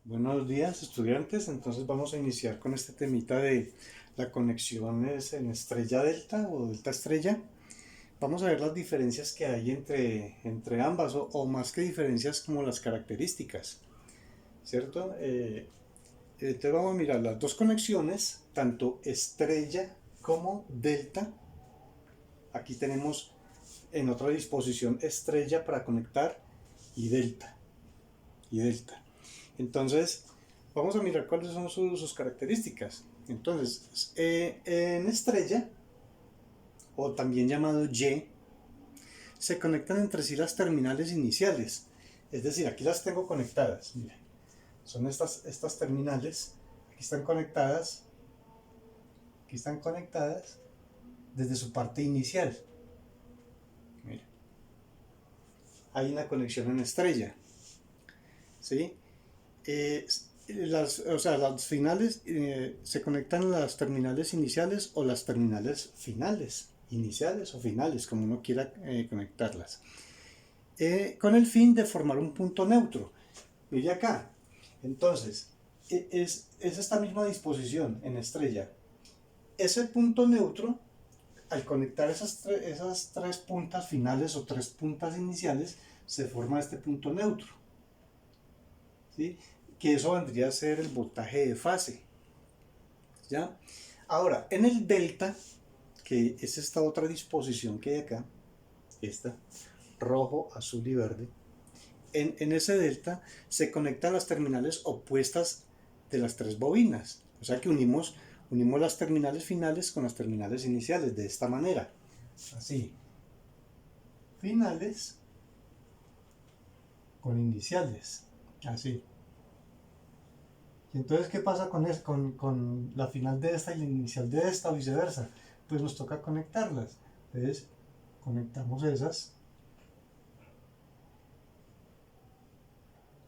Buenos días, estudiantes. Entonces vamos a iniciar con este temita de la conexión en estrella delta o delta estrella. Vamos a ver las diferencias que hay entre ambas o más que diferencias como las características, ¿cierto? Entonces vamos a mirar las dos conexiones, tanto estrella como delta. Aquí tenemos en otra disposición estrella para conectar y delta. Y delta. Entonces, vamos a mirar cuáles son sus características. Entonces, en estrella, o también llamado Y, se conectan entre sí las terminales iniciales. Es decir, aquí las tengo conectadas. Miren, son estas terminales. Aquí están conectadas desde su parte inicial. Miren, hay una conexión en estrella. ¿Sí? Las finales se conectan las terminales iniciales o las terminales finales, iniciales o finales, como uno quiera conectarlas, con el fin de formar un punto neutro. Mire acá, entonces, es esta misma disposición en estrella. Ese punto neutro, al conectar esas tres puntas finales o tres puntas iniciales, se forma este punto neutro. ¿Sí? Que eso vendría a ser el voltaje de fase. ¿Ya? Ahora, en el delta, que es esta otra disposición que hay acá, esta, rojo, azul y verde, en ese delta se conectan las terminales opuestas de las tres bobinas. O sea que unimos las terminales finales con las terminales iniciales de esta manera. Así. Finales con iniciales. Así. Y entonces, ¿qué pasa con la final de esta y la inicial de esta o viceversa? Pues nos toca conectarlas. Entonces, conectamos esas.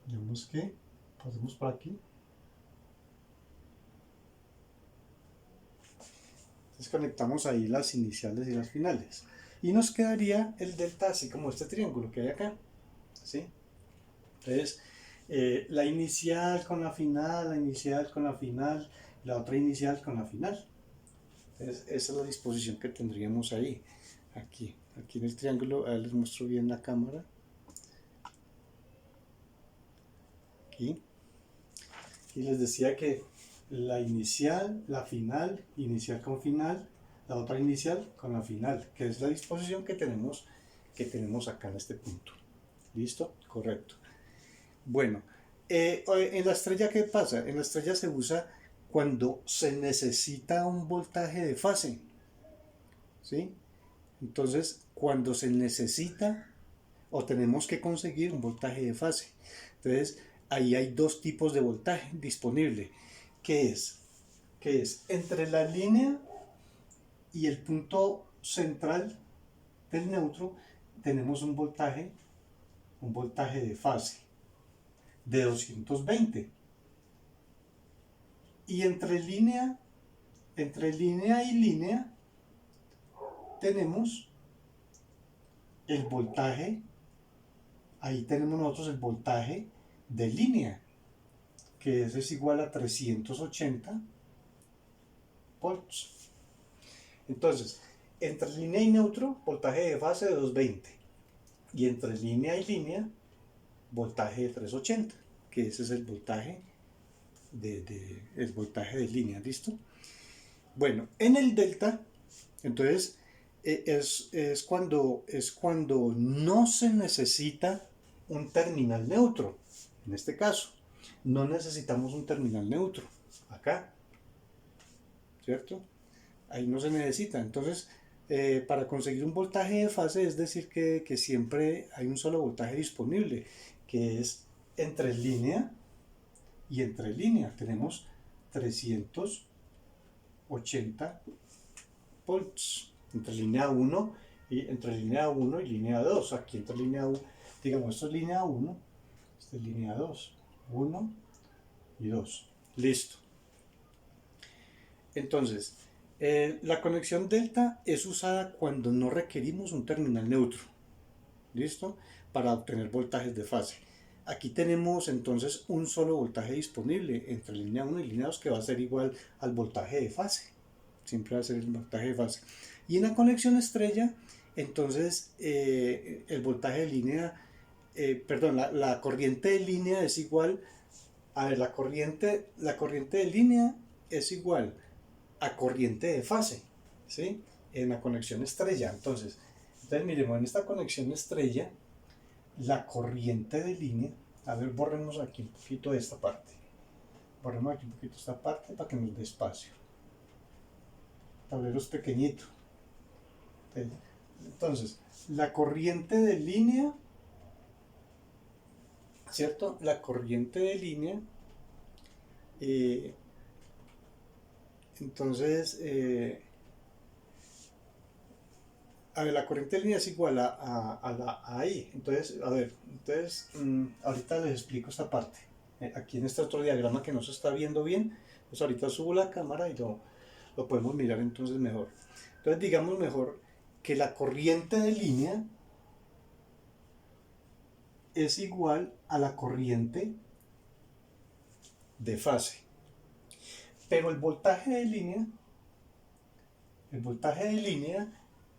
Digamos que pasemos por aquí. Entonces conectamos ahí las iniciales y las finales. Y nos quedaría el delta así como este triángulo que hay acá. ¿Sí? Entonces, la inicial con la final, la inicial con la final, la otra inicial con la final. Entonces, esa es la disposición que tendríamos ahí. Aquí en el triángulo, les muestro bien la cámara. Aquí. Y les decía que la inicial, la final, inicial con final, la otra inicial con la final, que es la disposición que tenemos acá en este punto. ¿Listo? Correcto. Bueno, en la estrella, ¿qué pasa? En la estrella se usa cuando se necesita un voltaje de fase. ¿Sí? Entonces, cuando se necesita o tenemos que conseguir un voltaje de fase. Entonces, ahí hay dos tipos de voltaje disponible. ¿Qué es? ¿Qué es? Entre la línea y el punto central del neutro tenemos un voltaje de fase de 220. Y entre línea y línea tenemos el voltaje, ahí tenemos nosotros el voltaje de línea, que ese es igual a 380 volts. Entonces, entre línea y neutro, voltaje de fase de 220. Y entre línea y línea, voltaje de 380, que ese es el voltaje de línea, ¿listo? Bueno, en el delta, entonces, es cuando no se necesita un terminal neutro. En este caso, no necesitamos un terminal neutro. Acá, ¿cierto? Ahí no se necesita. Entonces, para conseguir un voltaje de fase, es decir, que siempre hay un solo voltaje disponible, que es entre línea y entre línea. Tenemos 380 volts entre línea 1 y línea 2. Aquí entre línea 1, digamos, esto es línea 1, esto es línea 2. 1 y 2. Listo. Entonces, la conexión delta es usada cuando no requerimos un terminal neutro. ¿Listo? Para obtener voltajes de fase. aquí tenemos entonces un solo voltaje disponible entre línea 1 y línea 2 que va a ser igual al voltaje de fase. Siempre va a ser el voltaje de fase. Y en la conexión estrella, entonces el voltaje de línea, la corriente de línea es igual, a ver, la corriente de línea es igual a corriente de fase, ¿sí? En la conexión estrella. Entonces miremos, en esta conexión estrella, la corriente de línea, a ver, borremos aquí un poquito de esta parte. Borremos aquí un poquito esta parte para que nos dé espacio. El tablero es pequeñito. Entonces, la corriente de línea, ¿cierto? La corriente de línea, entonces, a ver, la corriente de línea es igual a I. Entonces, a ver, ahorita les explico esta parte. Aquí en este otro diagrama que no se está viendo bien, pues ahorita subo la cámara y lo podemos mirar entonces mejor. Entonces, digamos mejor que la corriente de línea es igual a la corriente de fase. Pero el voltaje de línea,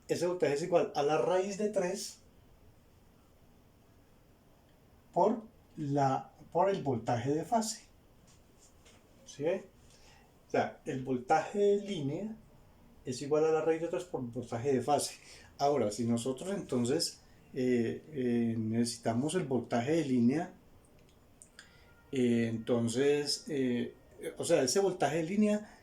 ese voltaje es igual a la raíz de 3 por el voltaje de fase. ¿Sí? O sea, el voltaje de línea es igual a la raíz de 3 por el voltaje de fase. Ahora, si nosotros entonces necesitamos el voltaje de línea, o sea, ese voltaje de línea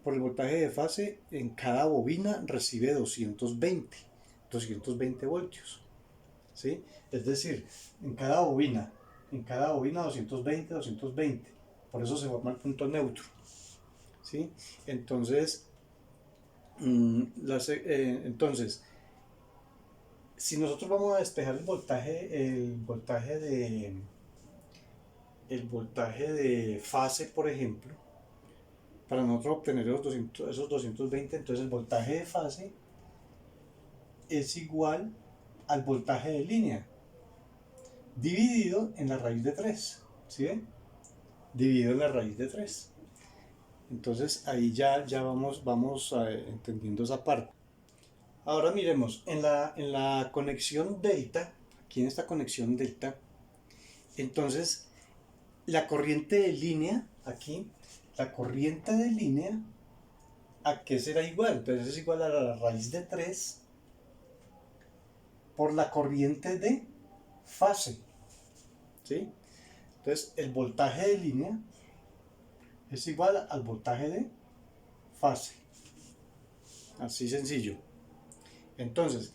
por el voltaje de fase en cada bobina recibe 220 voltios, ¿sí? Es decir, en cada bobina 220, por eso se forma el punto neutro, ¿sí? Entonces, si nosotros vamos a despejar el voltaje de fase, por ejemplo, para nosotros obtener esos 220, entonces el voltaje de fase es igual al voltaje de línea dividido en la raíz de 3, ¿sí ven? Dividido en la raíz de 3. Entonces ahí ya vamos entendiendo esa parte. Ahora miremos, en la conexión delta, aquí en esta conexión delta, entonces la corriente de línea, aquí, la corriente de línea, ¿a qué será igual? Entonces es igual a la raíz de 3 por la corriente de fase, ¿sí? Entonces el voltaje de línea es igual al voltaje de fase. Así sencillo. Entonces,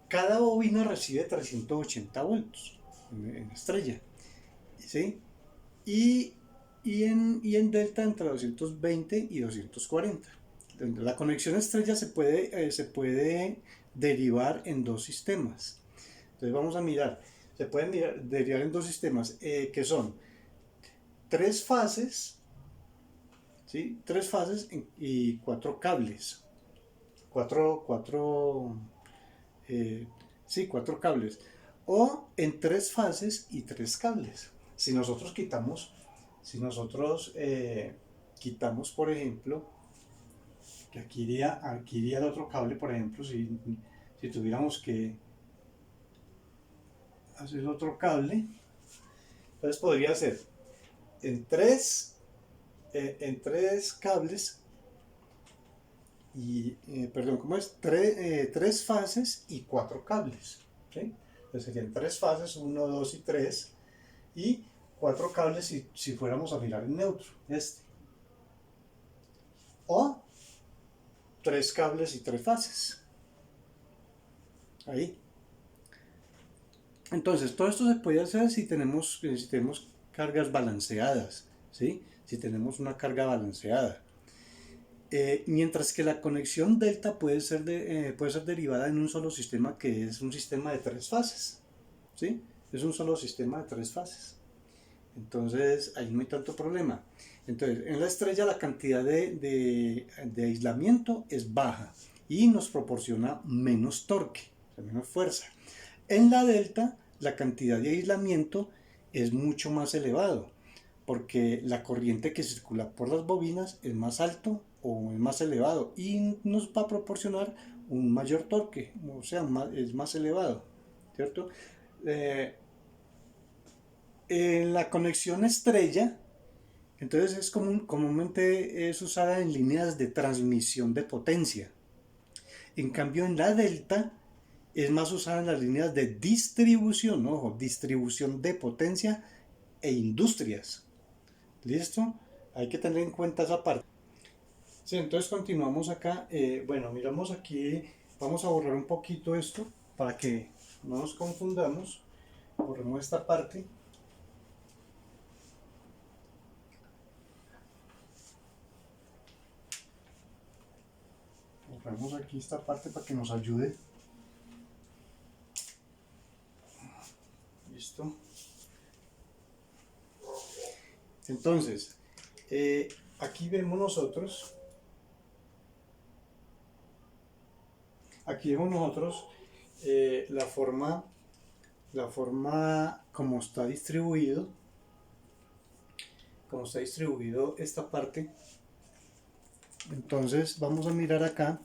cada bobina recibe 380 voltios en estrella, ¿sí? Y en delta entre 220 y 240. La conexión estrella se puede derivar en dos sistemas. Entonces vamos a mirar, se pueden derivar en dos sistemas que son 3 fases, ¿sí? 3 fases y 4 cables. 4 cables. O en 3 fases y 3 cables. Si nosotros quitamos, por ejemplo, que aquí iría el otro cable, por ejemplo, si tuviéramos que hacer otro cable, entonces podría ser en tres cables y, ¿cómo es? 3 fases y 4 cables, ¿sí? Entonces serían 3 fases, 1, 2 y 3, y 4 cables si fuéramos a mirar en neutro, o 3 cables y 3 fases, ahí. Entonces, todo esto se puede hacer si tenemos cargas balanceadas, ¿sí? Si tenemos una carga balanceada. Mientras que la conexión delta puede ser derivada en un solo sistema, que es un sistema de 3 fases, ¿sí? Es un solo sistema de 3 fases. Entonces, ahí no hay tanto problema. Entonces, en la estrella la cantidad de aislamiento es baja y nos proporciona menos torque, o sea, menos fuerza. En la delta, la cantidad de aislamiento es mucho más elevado, porque la corriente que circula por las bobinas es más alto o es más elevado y nos va a proporcionar un mayor torque, o sea, es más elevado, ¿cierto? Eh, en la conexión estrella, entonces es comúnmente es usada en líneas de transmisión de potencia. En cambio, en la delta es más usada en las líneas de distribución, ¿no? Ojo, distribución de potencia e industrias. ¿Listo? Hay que tener en cuenta esa parte. Sí, entonces continuamos acá. Bueno, miramos aquí, vamos a borrar un poquito esto para que no nos confundamos. Borremos esta parte. Borremos aquí esta parte para que nos ayude. Listo. Entonces, aquí vemos nosotros la forma como está distribuido esta parte. Entonces vamos a mirar acá.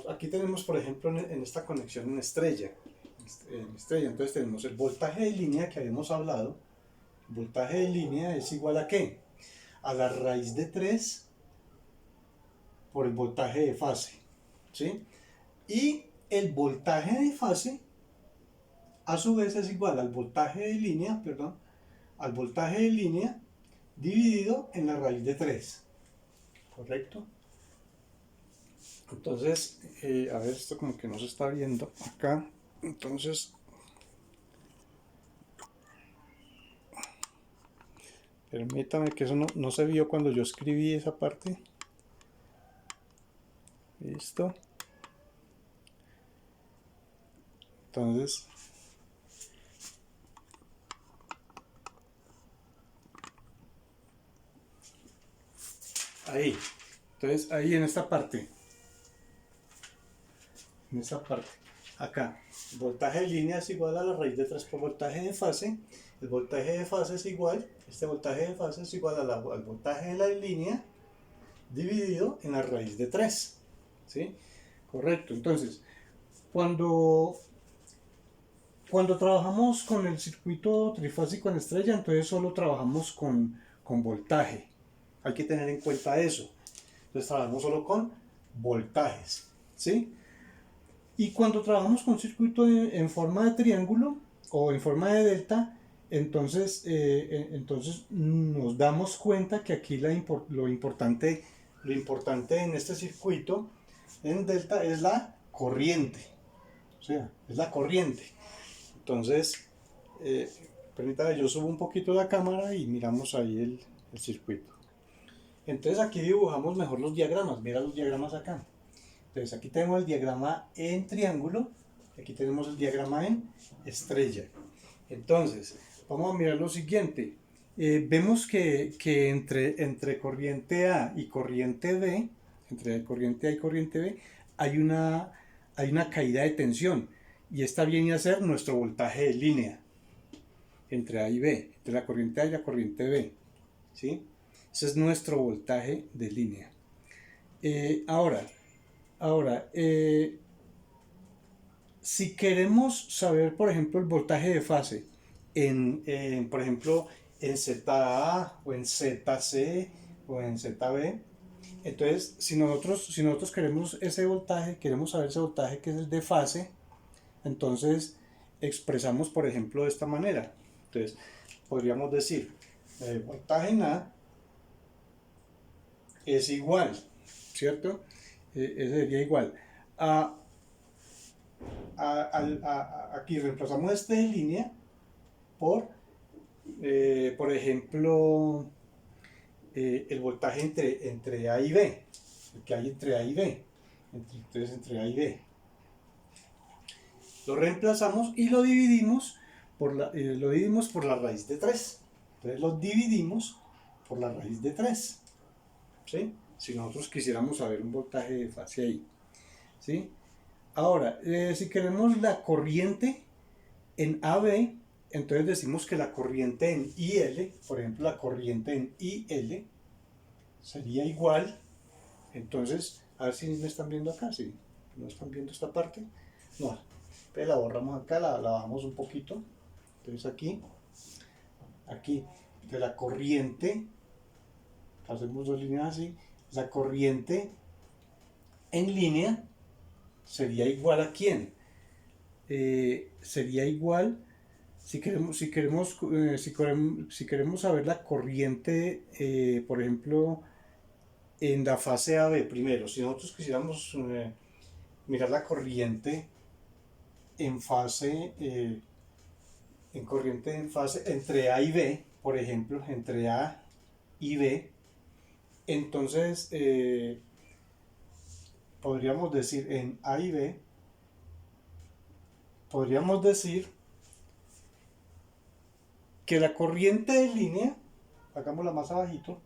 Aquí tenemos, por ejemplo, en esta conexión en estrella, entonces tenemos el voltaje de línea que habíamos hablado. El voltaje de línea es igual a ¿qué? A la raíz de 3 por el voltaje de fase, ¿sí? Y el voltaje de fase a su vez es igual al voltaje de línea, al voltaje de línea dividido en la raíz de 3, ¿correcto? Entonces, a ver, esto como que no se está viendo acá, entonces permítame que eso no se vio cuando yo escribí esa parte. Listo. Entonces, ahí. Entonces, ahí en esta parte. Acá. Voltaje de línea es igual a la raíz de 3 por voltaje de fase. El voltaje de fase es igual, este voltaje de fase es igual al voltaje de la línea dividido en la raíz de 3. ¿Sí? Correcto. Entonces, cuando trabajamos con el circuito trifásico en estrella, entonces solo trabajamos con voltaje. Hay que tener en cuenta eso. Entonces trabajamos solo con voltajes, ¿sí? Y cuando trabajamos con circuito en forma de triángulo o en forma de delta, entonces nos damos cuenta que aquí lo importante en este circuito en delta es la corriente. O sea, es la corriente. Entonces, permítame, yo subo un poquito la cámara y miramos ahí el circuito. Entonces aquí dibujamos mejor los diagramas. Mira los diagramas acá. Entonces aquí tenemos el diagrama en triángulo, aquí tenemos el diagrama en estrella. Entonces, vamos a mirar lo siguiente. Vemos que entre corriente A y corriente B, hay una caída de tensión. Y esta viene a ser nuestro voltaje de línea entre A y B, entre la corriente A y la corriente B. ¿Sí? Ese es nuestro voltaje de línea. Ahora, si queremos saber, por ejemplo, el voltaje de fase por ejemplo, en ZA o en ZC o en ZB, entonces si nosotros queremos saber ese voltaje que es el de fase, entonces expresamos, por ejemplo, de esta manera. Entonces podríamos decir voltaje en A es igual, ¿cierto? Ese sería igual aquí reemplazamos este de línea por ejemplo, el voltaje entre A y B, el que hay entre A y B, entonces entre A y B. Lo reemplazamos y lo dividimos por la raíz de 3. Entonces lo dividimos por la raíz de 3. ¿Sí? Si nosotros quisiéramos saber un voltaje de fase ahí. ¿sí? Ahora, si queremos la corriente en AB, entonces decimos que la corriente en IL, por ejemplo, la corriente en IL sería igual, entonces, a ver si me están viendo acá, ¿sí? ¿No están viendo esta parte? No, pero la borramos acá, la bajamos un poquito, entonces aquí, de la corriente, hacemos dos líneas así, la corriente en línea sería igual a quién? Sería igual, si queremos saber la corriente, por ejemplo, en la fase AB primero, si nosotros quisiéramos mirar la corriente en fase, en fase entre A y B, por ejemplo, entre A y B, entonces podríamos decir en A y B, podríamos decir que la corriente de línea, hagámosla más abajito,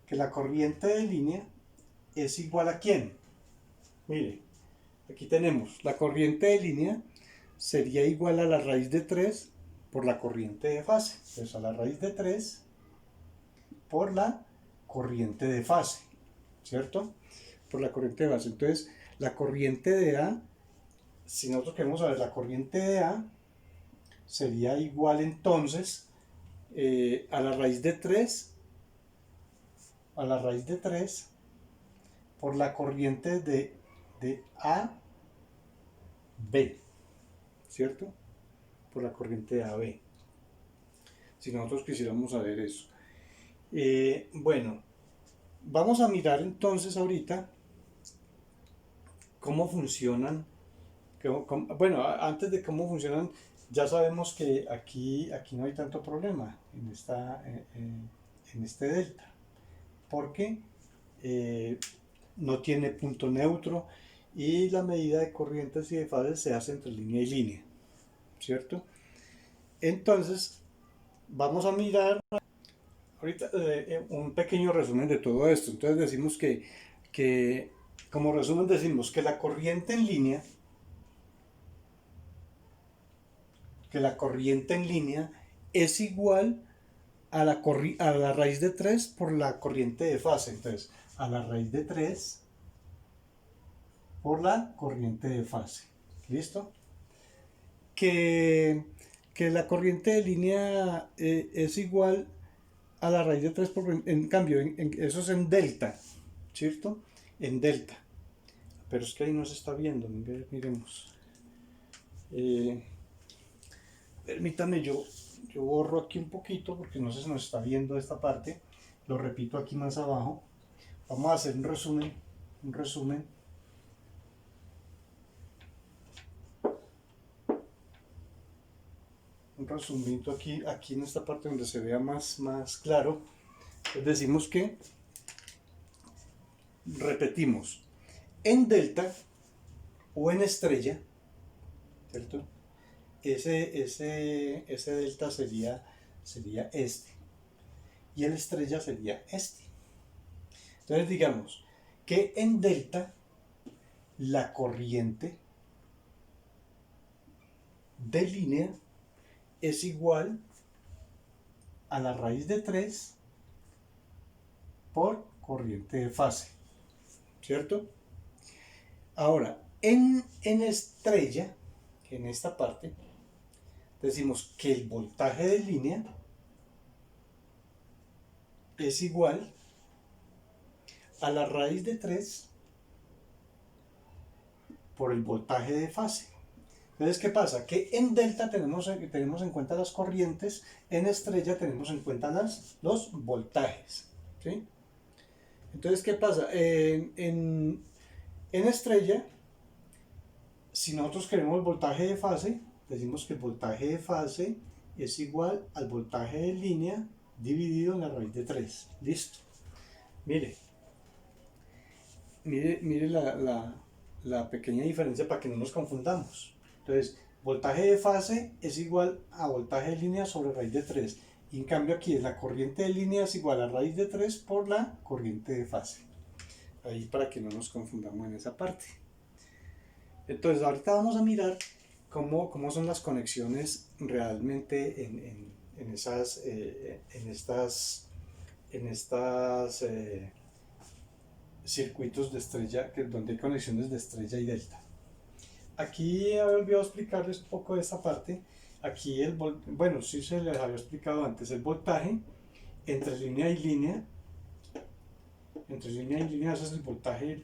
que la corriente de línea es igual a ¿quién? Mire, aquí tenemos la corriente de línea sería igual a la raíz de 3 por la corriente de fase. Entonces a la raíz de 3 por la corriente de fase, ¿cierto? Por la corriente de fase. Entonces la corriente de A, si nosotros queremos saber la corriente de A, sería igual entonces a la raíz de 3 por la corriente de A B, ¿cierto? Por la corriente de AB. Si nosotros quisiéramos saber eso. Bueno, vamos a mirar entonces ahorita cómo funcionan. Bueno, antes de cómo funcionan, ya sabemos que aquí no hay tanto problema en este delta, porque no tiene punto neutro y la medida de corrientes y de fases se hace entre línea y línea, ¿cierto? Entonces, vamos a mirar ahorita un pequeño resumen de todo esto. Entonces decimos que como resumen decimos que la corriente en línea es igual a la raíz de 3 por la corriente de fase. Entonces, a la raíz de 3 por la corriente de fase. ¿Listo? Que la corriente de línea es igual a la raíz de 3 en cambio, eso es en delta, ¿cierto? En delta. Pero es que ahí no se está viendo, miremos. Permítame, yo borro aquí un poquito porque no se nos está viendo esta parte. Lo repito aquí más abajo. Vamos a hacer un resumen. Un resumito aquí en esta parte donde se vea más claro. Entonces decimos que repetimos en delta o en estrella, ¿cierto? Ese delta sería este y el estrella sería este. Entonces digamos que en delta la corriente de línea es igual a la raíz de 3 por corriente de fase, ¿cierto? Ahora, en estrella, en esta parte, decimos que el voltaje de línea es igual a la raíz de 3 por el voltaje de fase. Entonces, ¿qué pasa? Que en delta tenemos en cuenta las corrientes, en estrella tenemos en cuenta los voltajes, ¿sí? Entonces, ¿qué pasa? En estrella, si nosotros queremos el voltaje de fase, decimos que el voltaje de fase es igual al voltaje de línea dividido en la raíz de 3. Listo. Mire la pequeña diferencia para que no nos confundamos. Entonces, voltaje de fase es igual a voltaje de línea sobre raíz de 3. Y en cambio aquí es la corriente de línea es igual a raíz de 3 por la corriente de fase. Ahí para que no nos confundamos en esa parte. Entonces ahorita vamos a mirar cómo son las conexiones realmente en esas, en estas circuitos de estrella, donde hay conexiones de estrella y delta. Aquí había olvidado explicarles un poco de esta parte. Aquí bueno, sí se les había explicado antes, el voltaje entre línea y línea. Entre línea y línea ese es el voltaje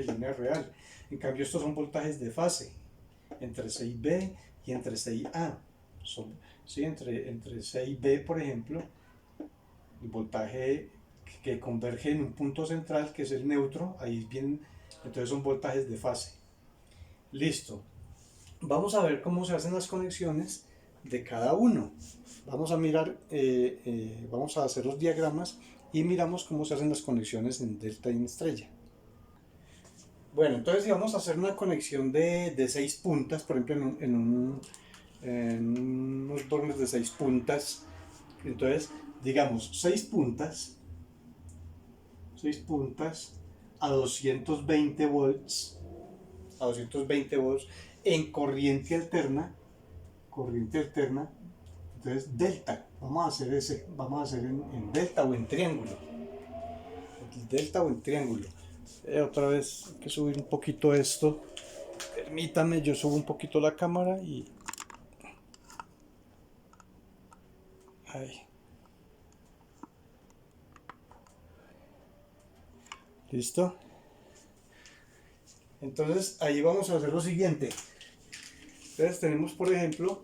de línea real. En cambio estos son voltajes de fase, entre C y B y entre C y A. ¿Sí? entre C y B, por ejemplo, el voltaje que converge en un punto central, que es el neutro, ahí vienen, entonces son voltajes de fase. Listo. Vamos a ver cómo se hacen las conexiones de cada uno. Vamos a mirar, vamos a hacer los diagramas y miramos cómo se hacen las conexiones en delta y en estrella. Bueno, entonces si vamos a hacer una conexión de 6 puntas, por ejemplo en unos bornes de 6 puntas, entonces digamos 6 puntas a 220 volts, en corriente alterna, entonces delta, vamos a hacer en delta o en triángulo, otra vez hay que subir un poquito esto, permítanme, yo subo un poquito la cámara y ahí, listo. Entonces ahí vamos a hacer lo siguiente. Entonces tenemos, por ejemplo,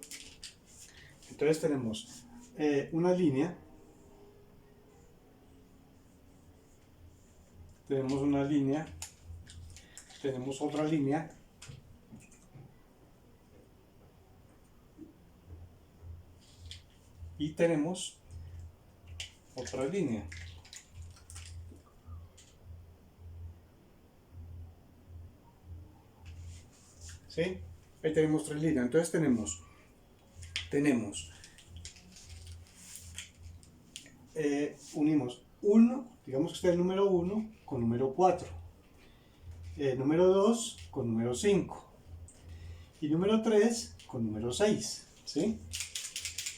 una línea, tenemos otra línea, y tenemos otra línea. ¿Sí? Ahí tenemos 3 líneas. Entonces unimos digamos que este es el número 1 con número 4, número 2 con número 5 y número 3 con número 6, ¿sí?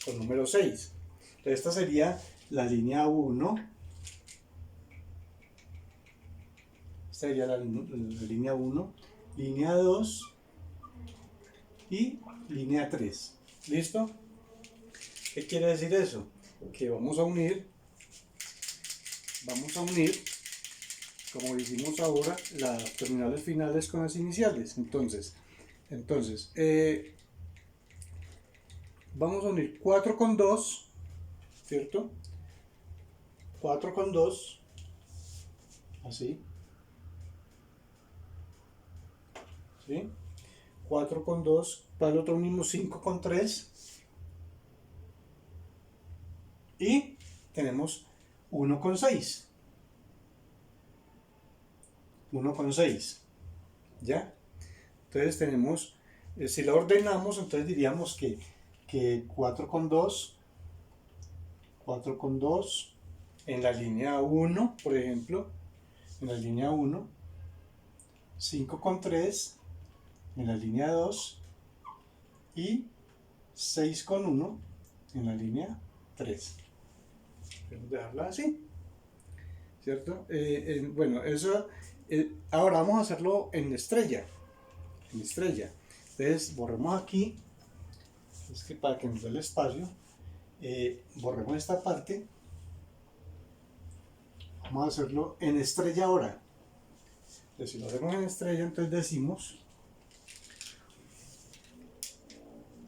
Con número 6. Entonces esta sería la línea 1, esta sería la línea 1, línea 2 y línea 3. ¿Listo? ¿Qué quiere decir eso? Que vamos a unir, como hicimos ahora, las terminales finales con las iniciales. Entonces vamos a unir 4 con 2, ¿cierto? 4 con 2, así, ¿sí? 4 con 2, para el otro unimos 5 con 3 y tenemos 1 con 6. 1 con 6, ¿ya? Entonces tenemos, si la ordenamos, entonces diríamos que 4 con 2 en la línea 1, por ejemplo, en la línea 1, 5 con 3 en la línea 2 y 6 con 1 en la línea 3. Podemos dejarla así, ¿cierto? Bueno, eso, ahora vamos a hacerlo en estrella. Entonces borremos aquí, es que para que nos dé el espacio, borremos esta parte. Vamos a hacerlo en estrella ahora. Entonces si lo hacemos en estrella, entonces decimos,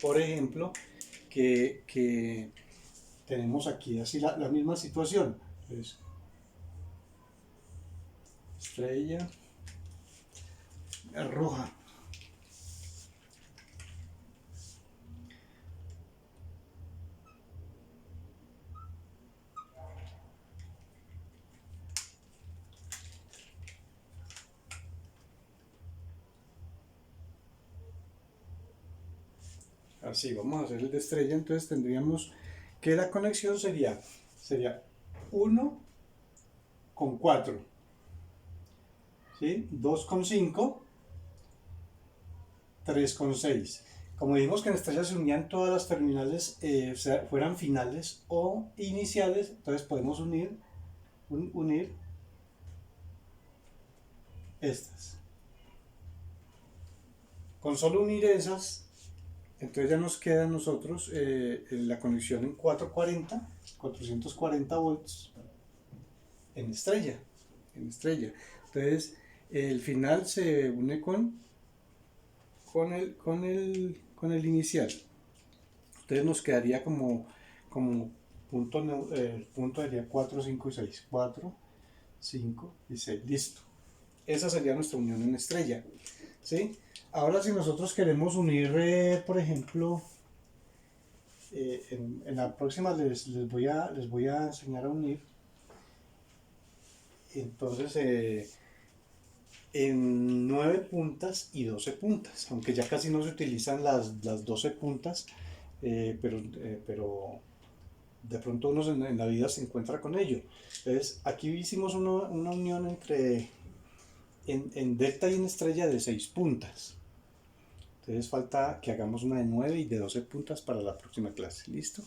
por ejemplo, que tenemos aquí así la misma situación. Entonces, estrella roja. Así, vamos a hacer el de estrella, entonces tendríamos que la conexión sería 1 con 4, ¿sí? 2 con 5 3,6. Como vimos que en estrella se unían todas las terminales, fueran finales o iniciales, entonces podemos unir estas. Con solo unir esas, entonces ya nos queda a nosotros la conexión en 440 volts en estrella. Entonces el final se une con el inicial. Entonces nos quedaría como el punto sería 4, 5 y 6. 4, 5 y 6. Listo. Esa sería nuestra unión en estrella. ¿Sí? Ahora si nosotros queremos unir, por ejemplo, en la próxima les voy a enseñar a unir. Entonces, en 9 puntas y 12 puntas, aunque ya casi no se utilizan las 12 puntas, pero de pronto uno en la vida se encuentra con ello. Entonces, aquí hicimos una unión en delta y en estrella de 6 puntas. Entonces falta que hagamos una de 9 y de 12 puntas para la próxima clase. ¿Listo?